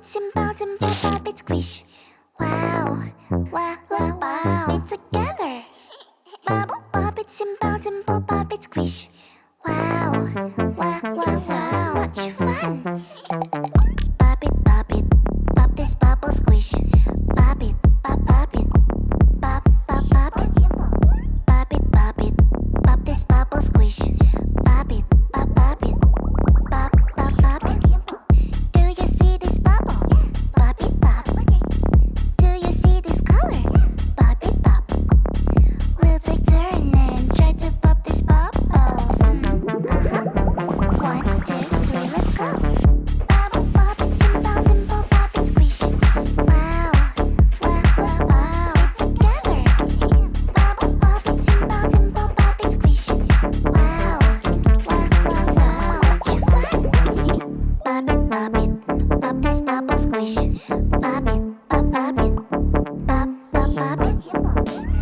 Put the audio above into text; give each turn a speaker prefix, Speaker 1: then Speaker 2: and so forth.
Speaker 1: simple, dimple, pop it, squish. Wow, wow, wow, wow. It together. Bubble, pop it, simple, dimple, pop it, squish. Wow, wow, wow, wow. Much fun. Pop it, pop this bubble, squish. Pop it, pop it. Pop, pop, pop it. Pop it, pop this bubble, squish. Pop it, pop it. Pop, pop, pop it. Do you see this bubble? Pop it, pop. Do you see this color? Pop it, pop. We'll take turn and try to pop this bubbles. 1, 2, 3, let's go. Bubble, pop it, simple, dimple, pop it, squish. Wow, wow, wow, wow. It's together. Bubble, pop it, simple, dimple, pop it, squish. Wow, wow, wow, wow. Much fun. Pop it, pop this bubble, squish. Pop it, pop it. Pop, pop, pop it.